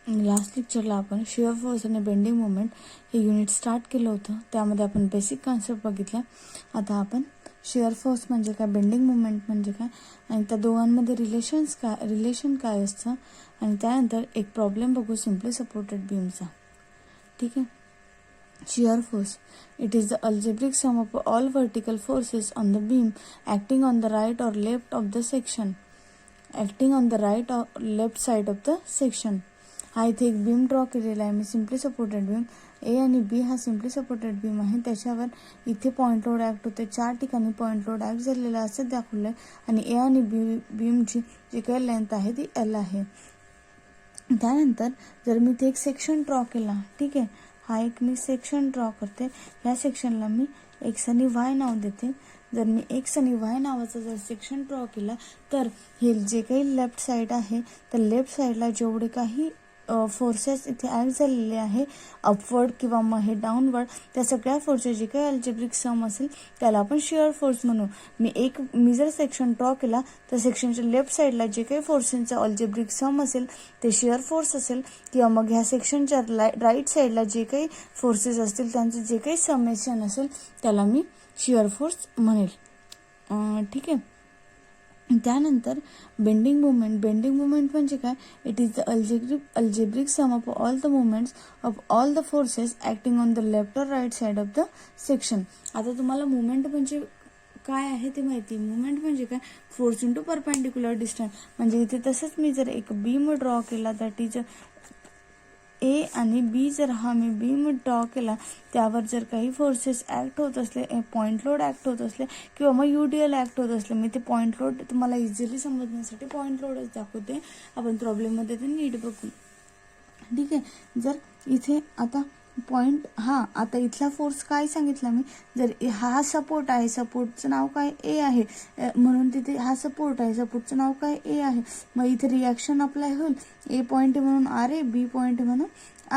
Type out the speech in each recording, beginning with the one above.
Last लेक्चरला आपण shear force आणि bending moment हे युनिट स्टार्ट केलं होतं. त्यामध्ये आपण बेसिक कॉन्सेप्ट बघितल्या. आता आपण शिअर फोर्स म्हणजे काय, बेंडिंग मोमेंट म्हणजे काय आणि त्या दोघांमध्ये रिलेशन काय असतं आणि त्यानंतर एक प्रॉब्लेम बघू सिम्पली सपोर्टेड बीमचा. ठीक आहे. Shear force. It is the algebraic sum of all vertical forces on the beam acting on the right or left of the section. Acting on the right or left side of the section. हा इथे एक beam draw केलेला आहे मी, simply supported beam. ए आणि बी हा simply supported beam आहे. त्याच्यावर इथे पॉईंट लोड ॲक्ट होते. 4 ठिकाणी पॉईंट लोड ॲक्ट झालेला असं दाखवलं आहे आणि ए आणि बी बीमची जी काही लेंथ आहे ती एल आहे. त्यानंतर जर मी इथे एक सेक्शन ड्रॉ केला, ठीक आहे, हा एक मी सेक्शन ड्रॉ करते. ह्या सेक्शनला मी एक्स आणि वाय नाव देते. जर मी एक्स आणि वाय नावाचा जर सेक्शन ड्रॉ केला तर हे जे काही लेफ्ट साईड आहे तर लेफ्ट साईडला जेवढे काही फोर्सेस इथे ॲक्ट झालेले आहे अपवर्ड किंवा मग हे डाऊनवर्ड, त्या सगळ्या फोर्सेस जे काही अल्जेब्रिक सम असेल त्याला आपण शिअर फोर्स म्हणू. मी जर सेक्शन ड्रॉ केला तर सेक्शनच्या लेफ्ट साईडला जे काही फोर्सेसचा अल्जेब्रिक सम असेल ते शिअर फोर्स असेल, किंवा मग ह्या सेक्शनच्या राईट साईडला जे काही फोर्सेस असतील त्यांचं जे काही समेशन असेल त्याला मी शिअर फोर्स म्हणेल. ठीक आहे. त्यानंतर बेंडिंग मुवमेंट म्हणजे काय, it is the algebraic sum of all the movements of all the forces acting on the left और right side of the section. आता तुम्हाला मुवमेंट म्हणजे काय आहे ते माहिती. मुवमेंट म्हणजे काय, फोर्स इंटू परपेंडिक्युलर डिस्टन्स. म्हणजे इथे तसंच मी जर एक बीम ड्रॉ केला, दॅट इज ए आणि बी, जर हा मी बीम ड्रॉ केला त्यावर जर काही फोर्सेस ॲक्ट होत असले, पॉईंट लोड ॲक्ट होत असले किंवा मग UDL ॲक्ट होत असले, मी ते पॉईंट लोड तुम्हाला इझिली समजण्यासाठी पॉईंट लोडच दाखवते. आपण प्रॉब्लेममध्ये ते नीट बघू. ठीक आहे. जर इथे आता पॉईंट आता इथला फोर्स काय सांगितला मी, जर हा सपोर्ट आहे, सपोर्टचं नाव काय ए आहे, म्हणून तिथे हा सपोर्ट आहे, सपोर्टचं नाव काय ए आहे. मग इथे रिॲक्शन अप्लाय होईल. ए पॉईंट म्हणून RA, बी पॉईंट म्हणून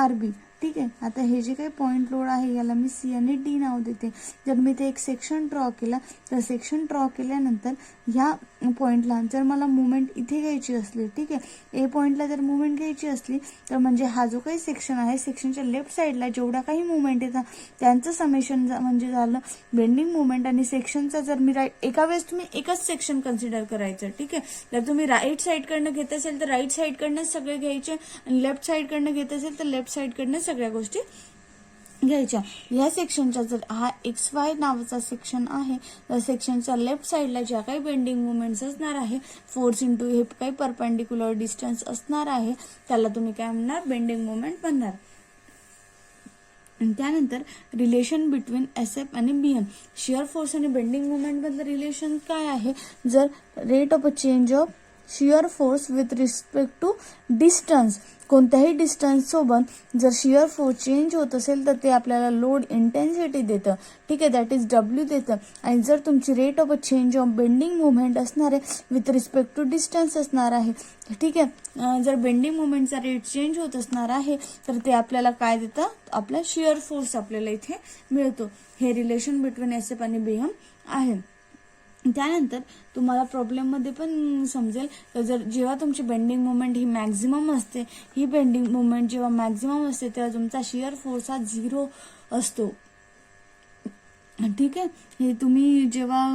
RB. ठीक आहे. आता हे जे काही पॉईंट लोड आहे याला मी C आणि D नाव देते. जर मी ते एक सेक्शन ड्रॉ केला तर सेक्शन ड्रॉ केल्यानंतर ह्या पॉईंटला जर मला मुवमेंट इथे घ्यायची असली, ठीक आहे, ए पॉईंटला जर मुवमेंट घ्यायची असली तर म्हणजे हा जो काही सेक्शन आहे, सेक्शनच्या लेफ्ट साईडला जेवढा काही मुवमेंट येतात त्यांचं समेशन म्हणजे झालं बेंडिंग मुवमेंट. आणि सेक्शनचा जर मी एका वेळेस तुम्ही एकच सेक्शन कन्सिडर करायचं. ठीक आहे. जर तुम्ही राईट साईडकडनं घेत असेल तर राईट साईडकडनंच सगळे घ्यायचे आणि लेफ्ट साईडकडनं घेत असेल तर लेफ्ट साईडकडनं सगळ्या गोष्टी घ्यायच्या. या सेक्शनचा जर हा XY नावाचा सेक्शन आहे तर सेक्शनच्या लेफ्ट साईडला ज्या काही बेंडिंग मुवमेंट्स असणार आहे, फोर्स इंटू हे काही परपेंडिक्युलर डिस्टन्स असणार आहे, त्याला तुम्ही काय म्हणणार, बेंडिंग मुवमेंट म्हणणार. त्यानंतर रिलेशन बिटवीन SF आणि BM. शिअर फोर्स आणि बेंडिंग मुवमेंट मधलं रिलेशन काय आहे, जर rate of a change of shear force with respect to distance, कोणत्याही डिस्टन्स सोबत जर शिअर फोर्स चेंज होत असेल तर ते आपल्याला लोड इंटेन्सिटी देतं. ठीक आहे, दॅट इज W देतं. आणि जर तुमची rate of a change of bending movement असणार आहे विथ रिस्पेक्ट टू डिस्टन्स असणार आहे, ठीक आहे, जर बेंडिंग मुवमेंटचा रेट चेंज होत असणार आहे तर ते आपल्याला काय देतं, आपला शिअर फोर्स आपल्याला इथे मिळतो. हे रिलेशन बिटवीन SF आणि BM आहे. त्यानंतर तुम्हाला प्रॉब्लेममध्ये पण समजेल, जर जेव्हा तुमची बेंडिंग मुवमेंट ही मॅक्झिमम असते, ही बेंडिंग मुवमेंट जेव्हा मॅक्झिमम असते तेव्हा तुमचा शिअर फोर्स हा 0 असतो. ठीक आहे. हे तुम्ही जेव्हा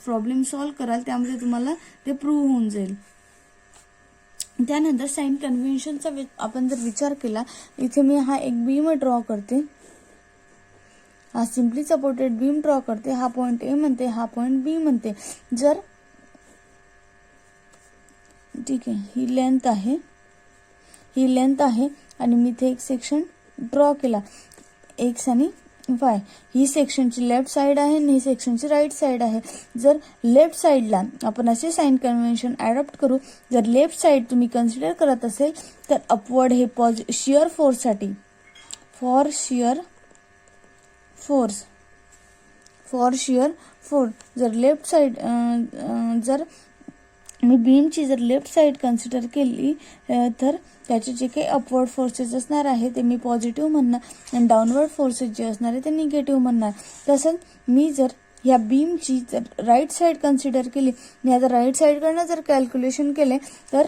प्रॉब्लेम सॉल्व्ह कराल त्यामध्ये तुम्हाला ते प्रूव्ह होऊन जाईल. त्यानंतर साइन कन्व्हेन्शनचा आपण जर विचार केला, इथे मी हा एक बीम ड्रॉ करते, हा सिम्पली सपोर्टेड बीम ड्रॉ करते. हा पॉईंट A म्हणते, हा पॉईंट B म्हणते. जर ठीक आहे, ही लेंथ आहे आणि मी इथे एक सेक्शन ड्रॉ केला X आणि Y. ही सेक्शनची लेफ्ट साईड आहे आणि ही सेक्शनची राईट साईड आहे. जर लेफ्ट साईडला आपण असे साइन कन्व्हेन्शन ॲडॉप्ट करू, जर लेफ्ट साईड तुम्ही कन्सिडर करत असेल तर अपवर्ड हे शिअर फोर्ससाठी फॉर शिअर फोर्स जर लेफ्ट साईड जर मी बीमची जर लेफ्ट साईड कन्सिडर केली तर त्याचे जे काही अपवर्ड फोर्सेस असणार आहे ते मी पॉझिटिव्ह म्हणणार आणि डाऊनवर्ड फोर्सेस जे असणार आहे ते निगेटिव्ह म्हणणार. तसंच मी जर ह्या बीमची जर राईट साईड कन्सिडर केली, मी आता राईट साईडकडनं जर कॅल्क्युलेशन केले तर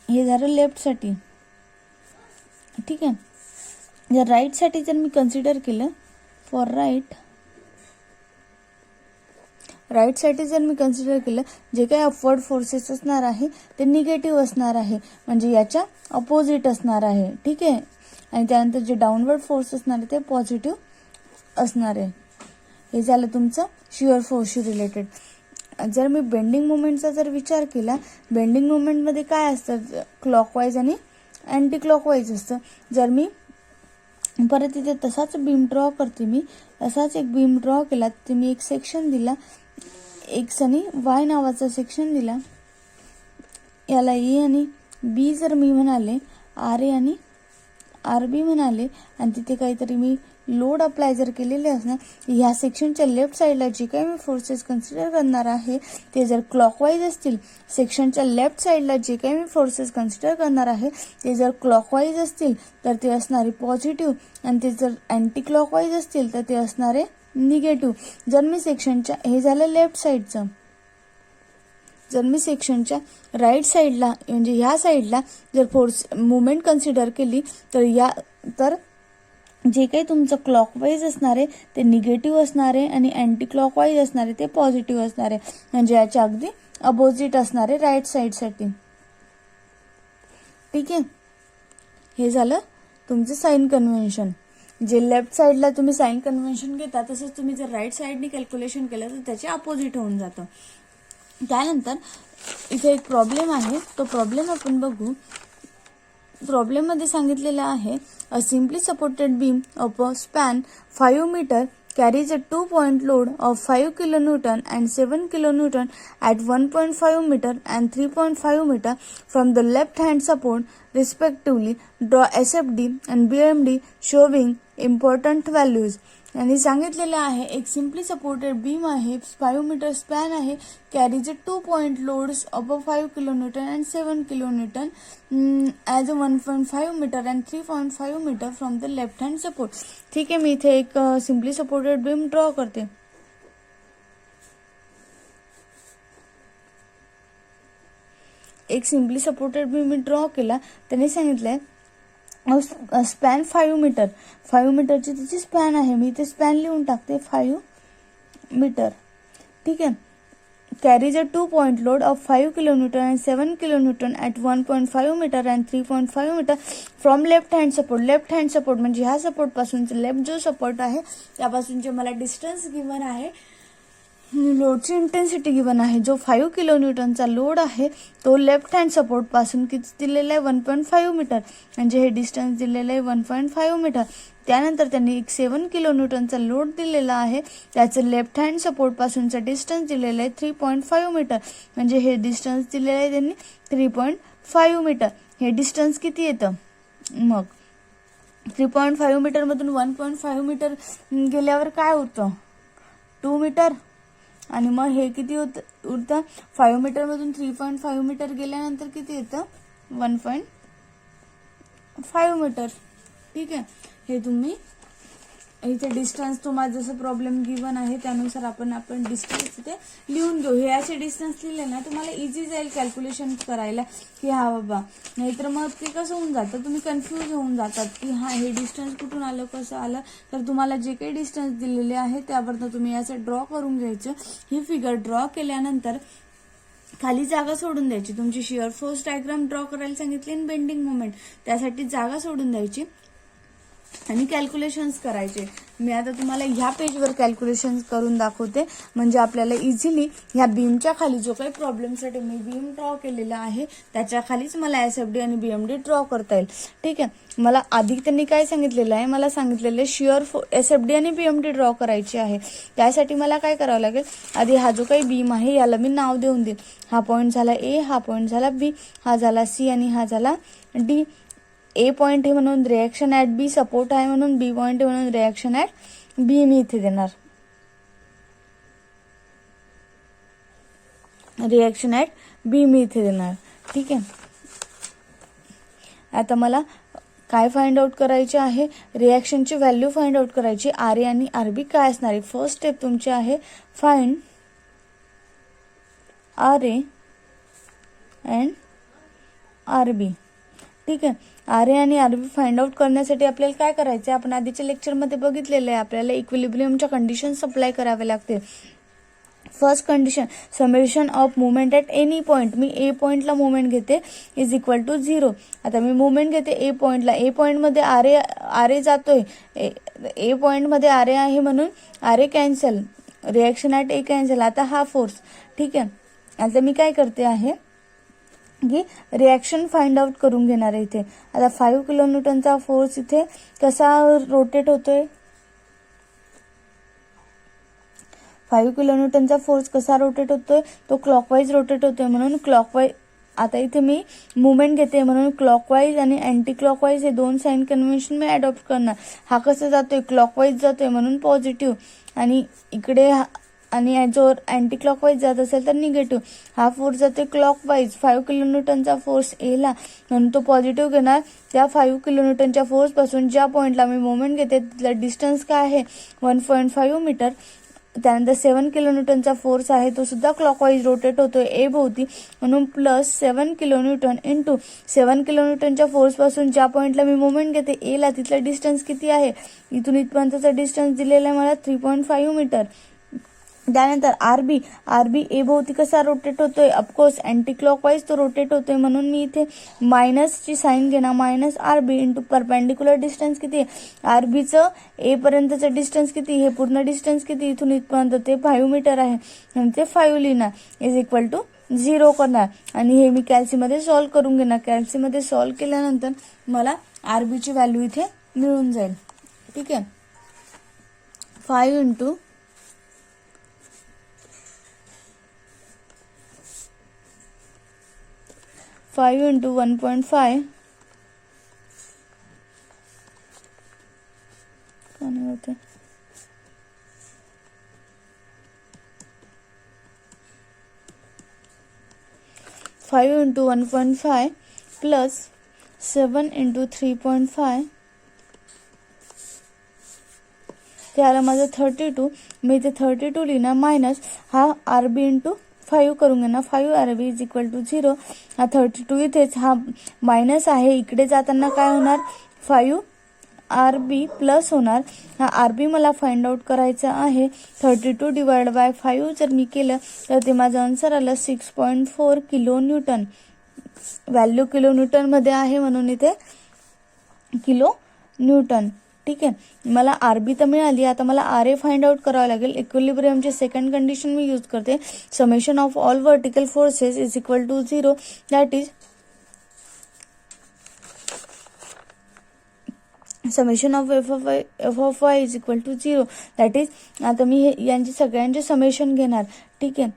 हे झालं लेफ्टसाठी. ठीक आहे. जर राईटसाठी जर मी कन्सिडर केलं, फॉर राईटसाठी जर मी कन्सिडर केलं, जे काही अपवर्ड फोर्सेस असणार आहे ते निगेटिव्ह असणार आहे, म्हणजे याच्या अपोजिट असणार आहे. ठीक आहे. आणि त्यानंतर जे डाऊनवर्ड फोर्स असणार आहे ते पॉझिटिव्ह असणार आहे. हे झालं तुमचं शिअर फोर्सशी रिलेटेड. जर मी बेंडिंग मोमेंटचा जर विचार केला, बेंडिंग मोमेंटमध्ये काय असतं, क्लॉकवाईज आणि अँटी क्लॉकवाईज असतं. जर मी परत इथे तसाच बीम ड्रॉ करते, मी असाच एक बीम ड्रॉ केला, तर मी एक सेक्शन दिला, एक्स आणि वाय नावाचा सेक्शन दिला, याला ए आणि बी जर मी म्हणाले, आर ए आणि आर बी म्हणाले, आणि तिथे काहीतरी मी लोड अप्लाय जर केलेले असणार, ह्या सेक्शनच्या लेफ्ट साईडला जे काही मी फोर्सेस कन्सिडर करणार आहे ते जर क्लॉकवाईज असतील, सेक्शनच्या लेफ्ट साईडला जे काही मी फोर्सेस कन्सिडर करणार आहे ते जर क्लॉकवाईज असतील तर ते असणारे पॉझिटिव्ह, आणि ते जर अँटी क्लॉकवाईज असतील तर ते असणारे निगेटिव्ह. जर मी सेक्शनच्या, हे झालं लेफ्ट साईडचं, जर मी सेक्शनच्या राईट साईडला म्हणजे ह्या साईडला जर फोर्स मुवमेंट कन्सिडर केली तर जे काही तुमचं क्लॉकवाईज असणार आहे ते निगेटिव्ह असणार आहे आणि अँटी क्लॉकवाईज असणार आहे ते पॉझिटिव्ह असणार आहे, म्हणजे याच्या अगदी अपोजिट असणार आहे राईट साईडसाठी. ठीक आहे. हे झालं तुमचं साइन कन्व्हेन्शन. जे लेफ्ट साईडला तुम्ही साइन कन्व्हेन्शन घेता तसंच तुम्ही जर राईट साईडनी कॅल्क्युलेशन केलं तर त्याचे अपोजिट होऊन जातं. त्यानंतर इथे एक प्रॉब्लेम आहे, तो प्रॉब्लेम आपण बघू. प्रॉब्लेममध्ये सांगितलेलं आहे, a simply supported beam of a span 5 metre carries a 2-point load of 5 kilonewton and 7 kilonewton at 1.5 meter and 3.5 meter from the left hand support respectively. Draw SFD and BMD showing important values. आणि सांगितलेलं आहे, एक simply supported beam आहे, 5 metre span आहे, carries 2 point loads of 5 kilonewton and 7 kilonewton as 1.5 metre and 3.5 metre from the left hand support. ठीक आहे. मी इथे एक सिम्पली सपोर्टेड बीम ड्रॉ करते. एक सिम्पली सपोर्टेड बीम मी ड्रॉ केला. त्याने सांगितलंय स्पॅन 5 मीटर, 5 मीटरची तिची स्पॅन आहे, मी इथे स्पॅन लिहून टाकते 5 मीटर. ठीक आहे. Carries a 2 point load of 5 kilonewton and 7 kilonewton at 1.5 metre and 3.5 metre from left hand support. Left hand support म्हणजे ह्या सपोर्ट पासूनचं लेफ्ट जो सपोर्ट आहे त्यापासूनचे मला डिस्टन्स गिवन आहे, लोडची इंटेन्सिटी गिवन आहे. जो 5 किलोन्यूटनचा लोड आहे तो लेफ्ट हँड सपोर्ट पासून किती दिलेला आहे, 1.5 मीटर, म्हणजे हे डिस्टन्स दिलेलं आहे 1.5 मीटर. त्यानंतर त्यांनी एक 7 किलोन्यूटनचा लोड दिलेला आहे, त्याचं लेफ्ट हँड सपोर्ट पासूनचं डिस्टन्स दिलेलं आहे 3.5 मीटर, म्हणजे हे डिस्टन्स दिलेलं आहे त्यांनी 3.5 मीटर. हे डिस्टन्स किती येतं मग, 3.5 मीटर मधून 1.5 मीटर गेल्यावर काय होतं, 2 मीटर. आणि मग हे किती उरतं, 5 मीटर मधून 3.5 मीटर गेल्यानंतर किती येतं, 1.5 मीटर. ठीक आहे. हे तुम्ही इथे डिस्टन्स तुम्हाला जसं प्रॉब्लेम गिवन आहे त्यानुसार आपण डिस्टन्स इथे लिहून घेऊ. हे असे डिस्टन्स लिहिले ना तुम्हाला इझी जाईल कॅल्क्युलेशन करायला, की हा बाबा, नाहीतर मग ते कसं होऊन जातं, तुम्ही कन्फ्यूज होऊन जातात की हा हे डिस्टन्स कुठून आलं कसं आलं. तर तुम्हाला जे काही डिस्टन्स दिलेले आहे त्यावरनं तुम्ही असं ड्रॉ करून घ्यायचं. ही फिगर ड्रॉ केल्यानंतर खाली जागा सोडून द्यायची. तुमची शिअर फोर्स डायग्राम ड्रॉ करायला सांगितली आणि बेंडिंग मोमेंट, त्यासाठी जागा सोडून द्यायची आणि कॅल्क्युलेशन्स करायचे. मी आता तुम्हाला ह्या पेजवर कॅल्क्युलेशन्स करून दाखवते, म्हणजे आपल्याला इझिली ह्या बीमच्या खाली जो काही प्रॉब्लेमसाठी मी बीम ड्रॉ केलेला आहे त्याच्या खालीच मला SFD आणि BMD ड्रॉ करता येईल. ठीक आहे. मला आधी त्यांनी काय सांगितलेलं आहे, मला सांगितलेलं आहे शिअर SFD आणि BMD ड्रॉ करायची आहे. त्यासाठी मला काय करावं लागेल, आधी हा जो काही बीम आहे याला मी नाव देऊन देईन. हा पॉईंट झाला A, हा पॉईंट झाला B, हा झाला C आणि हा झाला D. A पॉइंट आहे म्हणून रिॲक्शन ॲट B सपोर्ट आहे म्हणून B पॉइंट आहे म्हणून रिॲक्शन ॲट B मी इथे देणार, रिॲक्शन ॲट B मी इथे देणार. ठीक आहे. आता मला काय फाइंड आउट करायचे आहे, रिॲक्शनची व्हॅल्यू फाइंड आउट करायची. RA आणि RB काय असणार आहे. फर्स्ट स्टेप तुमची आहे फाइंड RA अँड RB. ठीक आहे. आर ए आणि आरबी फाइंड आउट करण्यासाठी आपल्याला काय करायचं आहे, आपण आधीच्या लेक्चरमध्ये बघितलेलं आहे, आपल्याला इक्विलिब्रियमच्या कंडिशन्स अप्लाय करावे लागते. First condition, summation of movement at any point. मी ए पॉईंटला मुवमेंट घेते इज इक्वल टू 0. आता मी मुवमेंट घेते ए पॉईंटला, ए पॉईंटमध्ये आर ए जातोय, ए पॉईंटमध्ये आर ए आहे म्हणून R A cancel, reaction at A cancel. आता हा फोर्स, ठीक आहे. आता मी काय करते आहे की रिॲक्शन फाइंड आउट करून घेणार आहे इथे. आता 5 किलोन्यूटनचा फोर्स इथे कसा रोटेट होतोय, 5 किलोन्यूटनचा फोर्स कसा रोटेट होतोय, तो क्लॉकवाईज रोटेट होतोय. म्हणून क्लॉकवाईज, आता इथे मी मुवमेंट घेते म्हणून क्लॉकवाईज आणि अँटी क्लॉकवाईज हे दोन साइन कन्व्हेन्शन मी अडॉप्ट करणार. हा कसा जातोय, क्लॉकवाईज जातोय म्हणून पॉझिटिव्ह, आणि इकडे आणि जो अँटी क्लॉकवाईज जात असेल तर निगेटिव्ह. हा फोर्स जातोय क्लॉकवाईज, 5 किलोन्यूटनचा फोर्स एला म्हणून तो पॉझिटिव्ह घेणार. त्या 5 किलोन्यूटनच्या फोर्सपासून ज्या पॉईंटला मी मुवमेंट घेते तिथला डिस्टन्स काय आहे, 1.5 मीटर. त्यानंतर 7 किलोन्यूटनचा फोर्स आहे, तो सुद्धा क्लॉकवाईज रोटेट होतोय ए भोवती, म्हणून प्लस 7 किलोन्यूटन इंटू 7 किलोन्यूटनच्या फोर्सपासून ज्या पॉईंटला मी मुवमेंट घेते एला तिथला डिस्टन्स किती आहे, इथून इथपर्यंतचा डिस्टन्स दिलेला आहे मला 3.5 मीटर. त्यानंतर आरबी ए भोवती कसा रोटेट होतोय, ऑफकोर्स अँटी क्लॉकवाईज तो रोटेट होतोय, म्हणून मी इथे मायनसची साईन घेणार, minus R B into perpendicular distance किती आहे, आरबीचं ए पर्यंतचं डिस्टन्स किती, हे पूर्ण डिस्टन्स किती इथून इथपर्यंत ते 5 मीटर आहे, आणि ते 5 लिहिणार इज इक्वल टू 0 करणार. आणि हे मी कॅल्सीमध्ये सॉल्व्ह करून घेणार. कॅल्सीमध्ये सॉल्व्ह केल्यानंतर मला आरबीची व्हॅल्यू इथे मिळून जाईल. ठीक आहे. 5 इंटू 5 इंटू 1.5 का नाही होते, 5 इंटू 1.5 प्लस 7 इंटू 3.5, ते आलं माझं 32. मी इथे 32 लिहिणार, मायनस हा आरबी इंटू 5 करून घेणार, 5 आरबी इज इक्वल टू 0. हा 32 इथेच, हा मायनस आहे, इकडे जाताना काय होणार, 5 आरबी प्लस होणार. हा आरबी मला फाइंड आउट करायचा आहे. 32 डिवाइड बाय 5 जर मी केलं तर ते माझं आन्सर आलं 6.4 किलो न्यूटन. व्हॅल्यू किलो न्यूटनमध्ये आहे म्हणून इथे किलो न्यूटन. ठीक आहे. मला आरबी तर मिळाली, आता मला आर ए फाइंड आउट करावं लागेल. इक्विलिब्रियमची सेकंड कंडिशन मी यूज करते, summation of all vertical forces is equal to 0, that is summation of F of Y is equal to 0, that is, आता मी यांची सगळ्यांचे समेशन घेणार. ठीक आहे.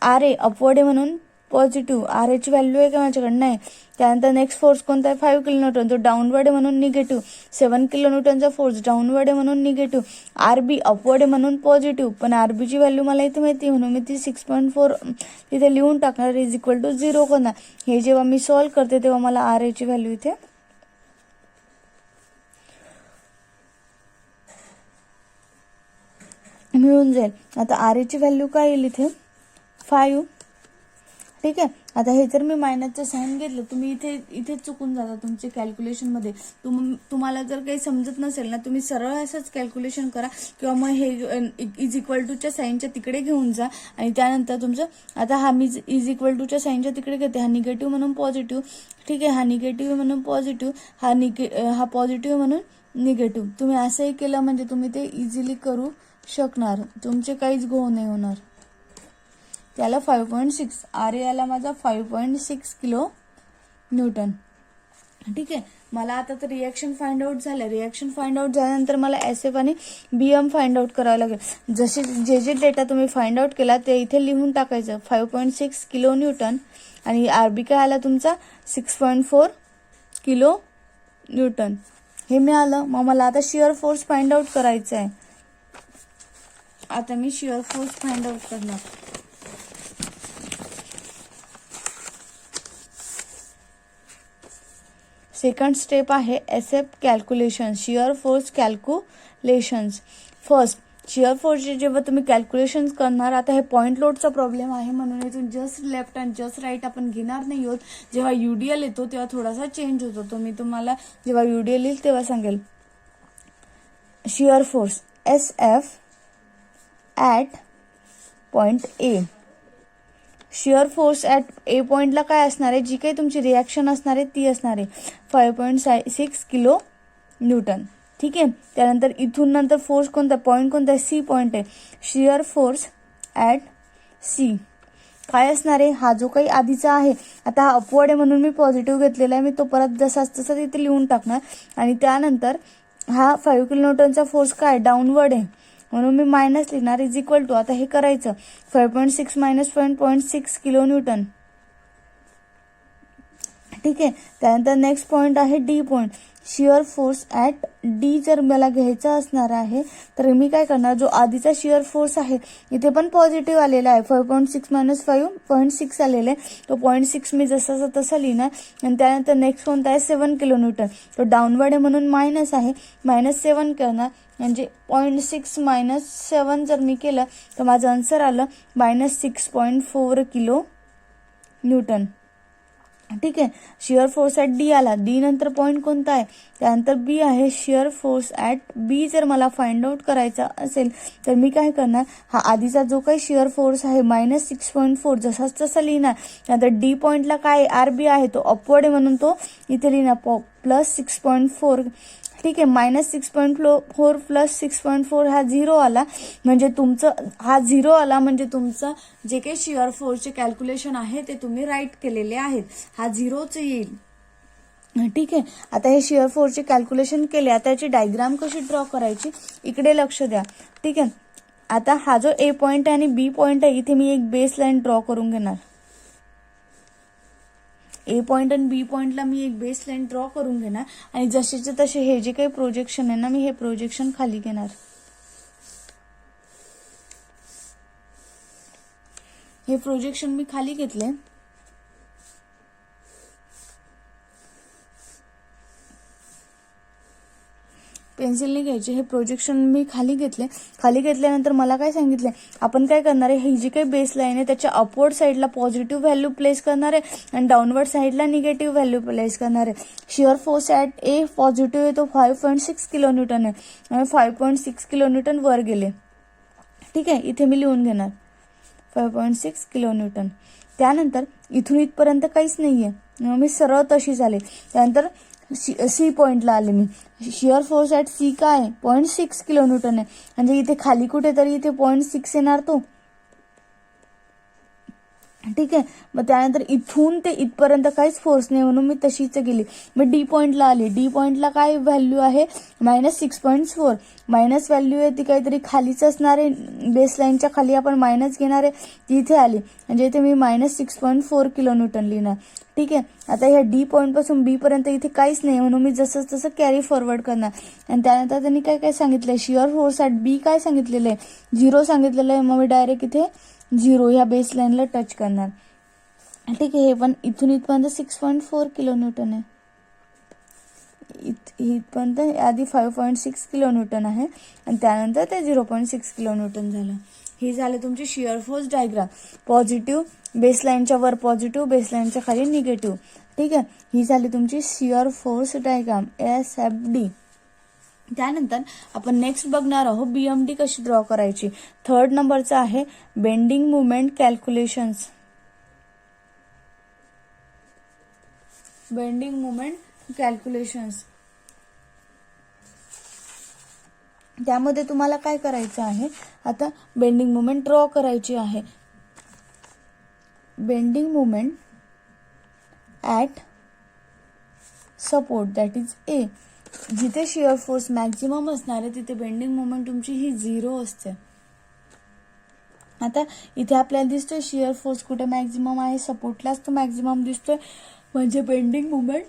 आर ए अपवर्ड आहे म्हणून पॉझिटिव्ह, आर एची व्हॅल्यू आहे का माझ्याकडे, नाही. त्यानंतर नेक्स्ट फोर्स कोणता आहे, 5 किलोन्यूटन, तो डाऊनवर्ड आहे म्हणून निगेटिव्ह. 7 किलोन्यूटनचा फोर्स डाऊनवर्ड आहे म्हणून निगेटिव्ह. आरबी अपवर्ड आहे म्हणून पॉझिटिव्ह, पण आरबीची व्हॅल्यू मला इथे माहिती म्हणून मी ती 6.4 तिथे लिहून टाकणार, इज इक्वल टू 0 करणार. हे जेव्हा मी सॉल्व्ह करते तेव्हा मला आर एची व्हॅल्यू इथे मिळून जाईल. आता आर एची व्हॅल्यू काय येईल इथे 5. ठीक आहे. आता हे जर मी मायनसचं साईन घेतलं, तुम्ही इथे चुकून जाता तुमच्या कॅल्क्युलेशनमध्ये. तुम्हाला जर काही समजत नसेल ना, तुम्ही सरळ असंच कॅल्क्युलेशन करा, किंवा मग हे इज इक्वल टूच्या साईनच्या तिकडे घेऊन जा, आणि त्यानंतर तुमचं, आता हा मी इज इक्वल टूच्या साईनच्या तिकडे घेते, हा निगेटिव्ह म्हणून पॉझिटिव्ह. ठीक आहे. हा निगेटिव्ह म्हणून पॉझिटिव्ह, हा पॉझिटिव्ह म्हणून निगेटिव्ह. तुम्ही असंही केलं म्हणजे तुम्ही ते इझिली करू शकणार, तुमचे काहीच घोळ नाही होणार. त्याला 5.6 आर ए आला माझा 5.6 किलो न्यूटन. ठीक आहे. मला आता तर रिॲक्शन फाइंड आउट झालं. रिॲक्शन फाइंड आउट झाल्यानंतर मला एस एफ आणि बी एम फाइंड आउट करावं लागेल. जसे जे डेटा तुम्ही फाइंड आउट केला ते इथे लिहून टाकायचं, 5.6 किलो न्यूटन, आणि आर बी काय आला तुमचा 6.4 किलो न्यूटन. हे मिळालं. मग मला आता शिअर फोर्स फाइंड आउट करायचा आहे. आता मी शिअर फोर्स फाइंड आउट करणार. सेकंड स्टेप आहे S F calculation, shear force calculations. First shear फोर्सचे जेव्हा तुम्ही कॅल्क्युलेशन करणार, आता हे पॉईंट लोडचा प्रॉब्लेम आहे म्हणून इथून जस्ट लेफ्ट आणि जस्ट राईट आपण घेणार नाही आहोत. जेव्हा UDL येतो तेव्हा थोडासा चेंज होतो, तो मी तुम्हाला जेव्हा UDL येईल तेव्हा सांगेल. Shear force SF at point A. Shear force at A पॉइंटला काय असणार आहे, जी काही तुमची रिॲक्शन असणार आहे ती असणार आहे 5.6 किलो न्यूटन. ठीक आहे. त्यानंतर इथून नंतर फोर्स कोणता, पॉईंट कोणता आहे, C पॉईंट आहे. शिअर फोर्स ॲट C काय असणार आहे, हा जो काही आधीचा आहे, आता हा अपवर्ड आहे म्हणून मी पॉझिटिव्ह घेतलेला आहे, मी तो परत जसाच तसा तिथे लिहून टाकणार. आणि त्यानंतर हा 5 किलो न्यूटनचा फोर्स काय डाऊनवर्ड आहे म्हणून मी मायनस लिहिणार इज इक्वल टू, आता हे करायचं 5.6 मायनस 0.6 किलो न्यूटन. ठीक आहे. त्यानंतर नेक्स्ट पॉईंट आहे D point. Shear force at D जर मला घ्यायचा असणार आहे तर मी काय करणार, जो आधीचा शिअर फोर्स आहे इथे पण पॉझिटिव्ह आलेला आहे, 5.6 मायनस 5.6 आलेला आहे, तो 0.6 मी जसाचा तसा लिहिणार. आणि त्यानंतर नेक्स्ट कोणता आहे 7 किलो न्यूटन, तो डाऊनवर्ड आहे म्हणून मायनस आहे, -7 करणार. म्हणजे 0.6 मायनस 7 जर मी केलं तर माझं आन्सर आलं -6.4 किलो न्यूटन. ठीक आहे. शिअर फोर्स ॲट D आला. D नंतर पॉईंट कोणता आहे, त्यानंतर B आहे. शिअर फोर्स ॲट B जर मला फाइंड आउट करायचा असेल तर मी काय करणार, हा आधीचा जो काही शिअर फोर्स आहे -6.4 जसाच तसा लिहिणार. त्यानंतर D पॉईंटला काय RB आहे, तो अपवर्ड आहे म्हणून तो इथे लिहिणार +6.4. ठीक आहे. -6.4 प्लस 6.4 हा 0 आला, म्हणजे तुमचं हा 0 आला म्हणजे तुमचं जे काही शिअर फोर्सचे कॅल्क्युलेशन आहे ते तुम्ही राईट केलेले आहेत, हा 0च येईल. ठीक आहे. आता हे शिअर फोर्सचे कॅल्क्युलेशन केले, आता याची डायग्राम कशी ड्रॉ करायची इकडे लक्ष द्या. ठीक आहे. आता हा जो A पॉईंट आहे आणि B पॉईंट आहे, इथे मी एक बेस लाईन ड्रॉ करून घेणार. A पॉईंट आणि B पॉईंटला मी एक बेस लाईन ड्रॉ करून घेणार आणि जसेचे तसे हे जे काही प्रोजेक्शन आहे ना, मी हे प्रोजेक्शन खाली घेणार. हे प्रोजेक्शन मी खाली घेतले. पेन्सिलने घ्यायचे. हे प्रोजेक्शन मी खाली घेतले. खाली घेतल्यानंतर मला काय सांगितले, आपण काय करणार आहे, ही जी काही बेस लाईन आहे त्याच्या अपवर्ड साईडला पॉझिटिव्ह व्हॅल्यू प्लेस करणार आहे आणि डाऊनवर्ड साईडला निगेटिव्ह व्हॅल्यू प्लेस करणार आहे. Shear force at A positive आहे, तो 5.6 किलो न्यूटन आहे आणि 5.6 किलो न्यूटन वर गेले. ठीक आहे. इथे मी लिहून घेणार 5.6 किलो न्यूटन. त्यानंतर इथून इथपर्यंत काहीच नाहीये, मी सरळ तशी झाले. त्यानंतर C पॉईंटला आले मी. शिअर फोर्स ॲट C काय आहे, 0.6 किलो न्यूटन आहे, म्हणजे इथे खाली कुठेतरी इथे 0.6 येणार तो. ठीक आहे. मग त्यानंतर इथून ते इथपर्यंत काहीच फोर्स नाही म्हणून मी तशीच गेली. मग D पॉईंटला आली. D पॉईंटला काय व्हॅल्यू आहे, -6.4. मायनस व्हॅल्यू आहे ती काहीतरी खालीच असणार आहे, बेसलाईनच्या खाली आपण मायनस घेणार आहे, ती इथे आली म्हणजे इथे मी -6.4 किलो न्यूटन लिहिणार. ठीक आहे. आता ह्या D पॉईंट पासून B पर्यंत इथे काहीच नाही म्हणून मी जसं तसं कॅरी फॉरवर्ड करणार. आणि त्यानंतर त्यांनी काय काय सांगितलंय, शिअर फोर्स ॲट B काय सांगितलेलं आहे, 0 सांगितलेलं आहे, मग मी डायरेक्ट इथे 0 ह्या बेस लाईनला टच करणार. ठीक आहे. हे पण इथून इथपर्यंत 6.4 किलो न्यूटन आहे, इथपर्यंत आधी 5.6 किलो न्यूटन आहे आणि त्यानंतर ते 0.6 किलो न्यूटन झालं. हे झालं तुमची शिअर फोर्स डायग्राम. पॉझिटिव्ह बेसलाईनच्या वर पॉझिटिव्ह, बेसलाईनच्या खाली निगेटिव्ह. ठीक आहे. ही झाली तुमची शिअर फोर्स डायग्राम SFD. त्यानंतर आपण नेक्स्ट बघणार आहोत BMD कशी ड्रॉ करायची. 3rd नंबरचा आहे bending movement calculations. Bending movement calculations, त्यामध्ये तुम्हाला काय करायचं आहे, आता बेंडिंग मुवमेंट ड्रॉ करायची आहे. Bending movement at support that is A. जिथे शिअर फोर्स मॅक्झिमम असणार आहे तिथे बेंडिंग मुवमेंट तुमची ही 0 असते. आता इथे आपल्याला दिसतोय शिअर फोर्स कुठे मॅक्झिमम आहे, सपोर्टलाच तो मॅक्झिमम दिसतोय, म्हणजे बेंडिंग मुवमेंट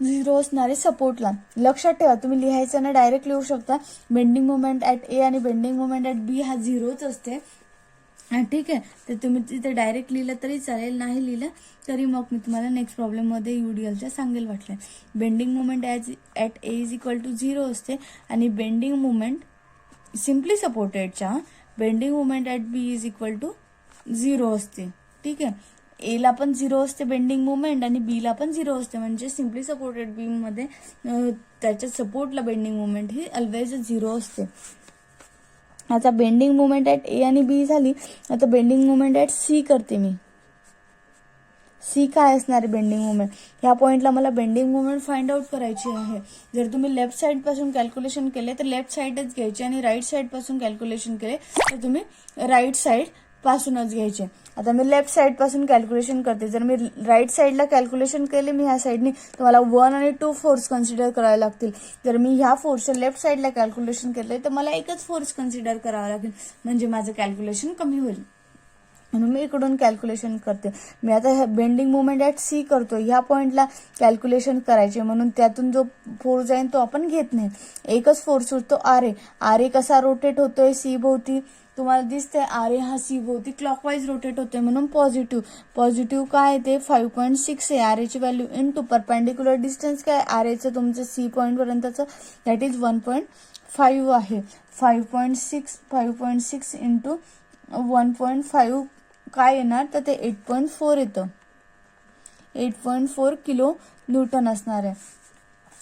0 असणार आहे सपोर्टला. लक्षात ठेवा, तुम्ही लिहायचं ना डायरेक्ट लिहू शकता. बेंडिंग मुवमेंट ॲट A आणि बेंडिंग मुवमेंट ॲट B हा 0च असते. ठीक आहे. तर तुम्ही तिथे डायरेक्ट लिहिलं तरी चालेल, नाही लिहिलं तरी मग मी तुम्हाला नेक्स्ट प्रॉब्लेममध्ये UDLच्या सांगेल वाटलं. Bending movement at A is equal to 0 असते आणि बेंडिंग मुवमेंट सिम्पली सपोर्टेडच्या bending movement at B is equal to 0 असते. ठीक आहे. एला पण 0 असते बेंडिंग मुवमेंट आणि बीला पण 0 असते. म्हणजे सिम्पली सपोर्टेड बीममध्ये त्याच्या सपोर्टला बेंडिंग मुवमेंट ही ऑलवेज 0 असते. आता बेंडिंग मुवमेंट ॲट ए आणि बी झाली. आता बेंडिंग मुवमेंट ॲट सी करते मी. सी काय असणार आहे बेंडिंग मुवमेंट? ह्या पॉईंटला मला बेंडिंग मुवमेंट फाइंड आउट करायची आहे. जर तुम्ही लेफ्ट साइड पासून कॅल्क्युलेशन केले तर लेफ्ट साइडच घ्यायची आणि राईट साइड पासून कॅल्क्युलेशन केले तर तुम्ही राईट साइड पासूनच घ्यायचे. आता मी लेफ्ट साइड पासून कॅल्क्युलेशन करते. जर मी राईट साइडला कॅल्क्युलेशन केले मी ह्या साइडनी तर मला 1 आणि 2 फोर्स कन्सिडर करावे लागतील. जर मी ह्या फोर्सच्या लेफ्ट साइडला कॅल्क्युलेशन केले तर मला एकच फोर्स कन्सिडर करावा लागेल. म्हणजे माझं कॅल्क्युलेशन कमी होईल. म्हणून मी इकडून कॅल्क्युलेशन करते. मी आता बेंडिंग मुवमेंट ॲट सी करतो. ह्या पॉईंटला कॅल्क्युलेशन करायचे म्हणून त्यातून जो फोर्स जाईल तो आपण घेत नाही. एकच फोर्स उरतो आर ए कसा रोटेट होतोय सी भोवती तुम्हाला दिसतंय. आर ए हा सी भोवती क्लॉकवाईज रोटेट होतोय म्हणून पॉझिटिव्ह काय आहे ते 5.6 आहे. आर एची व्हॅल्यू इंटू परपेंडिक्युलर डिस्टन्स काय आर एचं तुमचं सी पॉईंट पर्यंतचं दॅट इज 1.5 आहे. 5.6 इंटू 1.5 काय येणार तर ते 8.4 येतं. 8.4 किलो न्यूटन असणार आहे.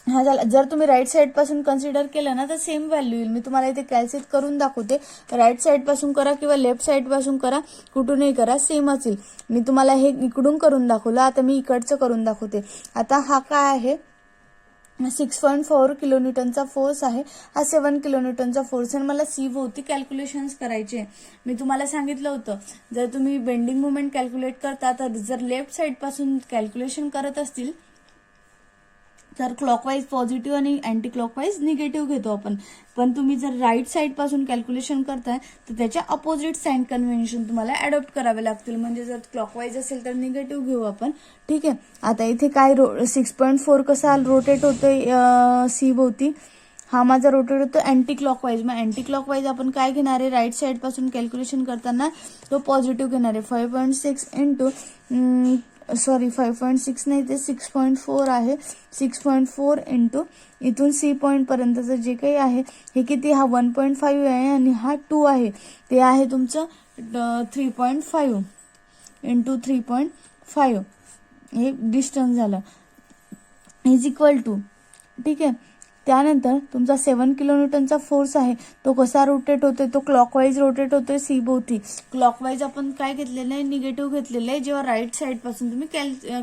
हा झाला. जर तुम्ही राईट साइड पासून कन्सिडर केलं ना तर सेम व्हॅल्यू येईल. मी तुम्हाला इथे कॅल्क्युलेट करून दाखवते. राईट साइड पासून करा किंवा लेफ्ट साइड पासून करा, कुठूनही करा सेमच येईल. मी तुम्हाला हे इकडून करून दाखवलं, आता मी इकडचं करून दाखवते. आता हा काय आहे 6.4 किलो न्यूटनचा फोर्स आहे. हा 7 किलो न्यूटनचा फोर्स आहे. मला सी भोवती कॅल्क्युलेशन्स करायचे. मी तुम्हाला सांगितलं होतं जर तुम्ही बेंडिंग मुवमेंट कॅल्क्युलेट करता तर जर लेफ्ट साइड पासून कॅल्क्युलेशन करत असतील तर क्लॉकवाईज पॉझिटिव्ह आणि अँटी क्लॉकवाईज निगेटिव्ह घेतो आपण. पण तुम्ही जर राईट साइड पासून कॅल्क्युलेशन करताय तर त्याच्या अपोजिट साइन कन्व्हेन्शन तुम्हाला अडॉप्ट करावे लागतील. म्हणजे जर क्लॉकवाईज असेल तर निगेटिव्ह घेऊ आपण. ठीक आहे. आता इथे काय 6.4 कसा रोटेट होतोय सी भोवती हा माझा रोटेट होतो अँटी क्लॉकवाईज. मग अँटी क्लॉकवाईज आपण काय घेणार आहे राईट साइड पासून कॅल्क्युलेशन करताना तो पॉझिटिव्ह घेणार आहे. 5.6 इंटू 5.6 नाही ते 6.4 आहे. 6.4 इंटू इथून सी पॉईंट पर्यंतचं जे काही आहे हे किती हा 1.5 आहे आणि हा 2 आहे. ते आहे तुमचं 3.5 इंटू 3.5 हे डिस्टन्स झालं इज इक्वल टू. ठीक आहे. त्यानंतर तुमचा 7 किलो न्यूटनचा फोर्स आहे तो कसा रोटेट होतोय तो क्लॉकवाईज रोटेट होतोय सी भोवती. क्लॉकवाईज आपण काय घेतलेलं आहे निगेटिव्ह घेतलेलं आहे जेव्हा राईट साइड पासून तुम्ही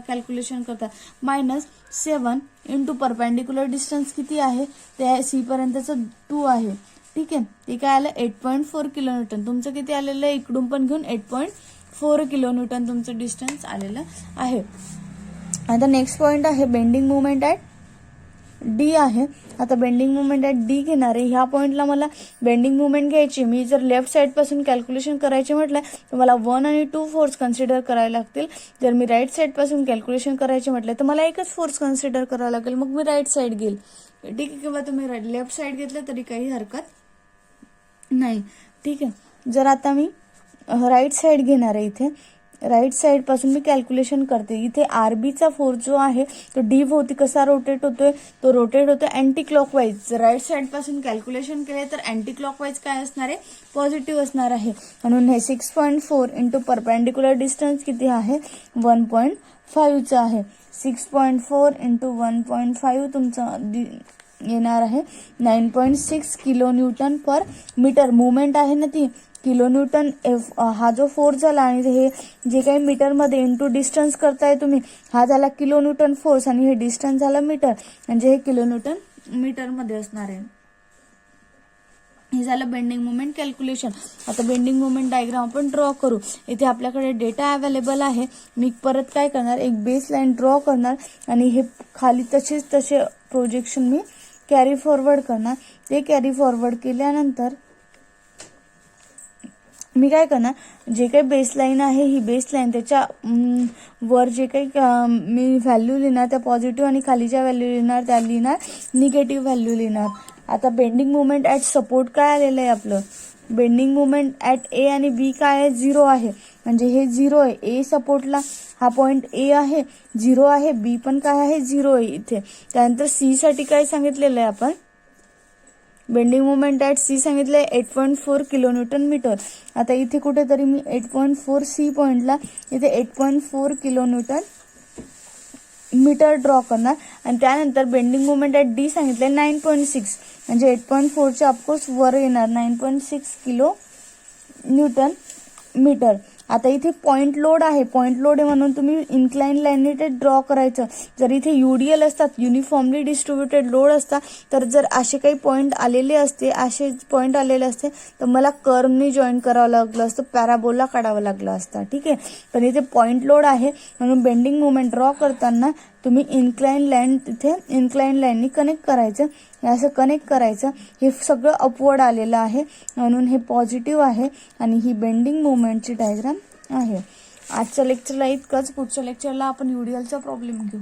कॅल्क्युलेशन करता. -7 इंटू परपेंडिक्युलर डिस्टन्स किती आहे ते सी पर्यंतचं 2 आहे. ठीक आहे. ते काय आलं 8.4 किलो न्यूटन. तुमचं किती आलेलं आहे इकडून पण घेऊन 8.4 किलो न्यूटन तुमचं डिस्टन्स आलेलं आहे. आता नेक्स्ट पॉईंट आहे बेंडिंग मुवमेंट ॲट डी आहे. आता बेंडिंग मुवमेंट ॲट डी घेणार आहे. ह्या पॉईंटला मला बेंडिंग मुवमेंट घ्यायची. मी जर लेफ्ट साइड पासून कॅल्क्युलेशन करायचे म्हटलं तर मला 1 आणि 2 फोर्स कन्सिडर करावे लागतील. जर मी राईट साइड पासून कॅल्क्युलेशन करायचे म्हटलं तर मला एकच फोर्स कन्सिडर करावा लागेल. मग मी राईट साइड घेईल. ठीक आहे. किंवा तुम्ही लेफ्ट साइड घेतलं तरी काही हरकत नाही. ठीक आहे. जर आता मी राईट साइड घेणार आहे इथे राईट साइड पासून मी कॅल्क्युलेशन करते. इथे आरबीचा फोर्स जो आहे तो डी भोवती कसा रोटेट होतोय तो रोटेट होतोय अँटी क्लॉकवाईज. जर राईट साइड पासून कॅल्क्युलेशन केले तर अँटी क्लॉकवाईज काय असणार आहे पॉझिटिव्ह असणार आहे. म्हणून हे 6.4 इंटू परपेंडिक्युलर डिस्टन्स किती आहे 1.5चं आहे. 6.4 इंटू 1.5 तुमचं येणार आहे 9.6 किलो न्यूटन पर मीटर. मुवमेंट आहे ना ती किलो न्यूटन हा जो फोर्स झाला आणि हे जे काही मीटरमध्ये इंटू डिस्टन्स करताय तुम्ही हा झाला किलो न्यूटन फोर्स आणि हे डिस्टन्स झाला मीटर म्हणजे हे किलो न्यूटन मीटरमध्ये असणार आहे. हे झालं बेंडिंग मुवमेंट कॅल्क्युलेशन. आता बेंडिंग मुवमेंट डायग्राम आपण ड्रॉ करू. इथे आपल्याकडे डेटा अवेलेबल आहे. मी परत काय करणार एक बेस लाईन ड्रॉ करणार आणि हे खाली तसे प्रोजेक्शन मी कॅरी फॉरवर्ड करणार. ते कॅरी फॉरवर्ड केल्यानंतर मी काय करणार जे काही बेसलाईन आहे ही बेसलाईन त्याच्या वर जे काही मी व्हॅल्यू लिहिणार त्या पॉझिटिव्ह आणि खाली ज्या व्हॅल्यू लिहिणार त्या लिहिणार निगेटिव्ह व्हॅल्यू लिहिणार. आता बेंडिंग मुवमेंट ॲट सपोर्ट काय आलेलं आहे आपलं बेंडिंग मोमेंट ॲट ए आणि बी काय आहे, 0 आहे. म्हणजे हे 0 आहे. ए सपोर्टला हा पॉइंट ए आहे, 0 आहे. बी पण काय आहे, 0 आहे इथे. त्यानंतर सी साठी काय सांगितलेलं आहे आपण, बेंडिंग मोमेंट ॲट सी सांगितलंय 8.4 किलोन्यूटन मीटर. आता इथे कुठेतरी मी 8.4 सी पॉइंटला इथे 8.4 किलोन्यूटन मीटर ड्रॉ करणार. आणि त्यानंतर बेंडिंग मोमेंट ॲट डी सांगितलंय 9.6, म्हणजे 8.4च्या ऑफकोर्स वर येणार 9.6 किलो न्यूटन मीटर. आता इथे पॉइंट लोड आहे, पॉइंट लोड आहे म्हणून तुम्ही इन्क्लाइन लाईनने ते ड्रॉ करायचं. जर इथे युडीएल असतात, युनिफॉर्मली डिस्ट्रीब्युटेड लोड असतात, तर जर असे काही पॉइंट आलेले असते, असे पॉइंट आलेले असते, तर मला कर्वनी जॉईन करावं लागलं असतं, पॅराबोला काढावं लागलं असतं. ठीक आहे. पण इथे पॉइंट लोड आहे म्हणून बेंडिंग मोमेंट ड्रॉ करताना तुम्ही इन्क्लाइन लाईन तिथे इन्क्लाइन लाईननी कनेक्ट करायचं. असं कनेक्ट करायचं. हे सगळं अपवर्ड आलेलं आहे म्हणून हे पॉझिटिव्ह आहे आणि ही बेंडिंग मोमेंटची डायग्राम आहे. आजच्या लेक्चरला इतकंच. पुढच्या लेक्चरला आपण युडीएलचा प्रॉब्लेम घेऊ.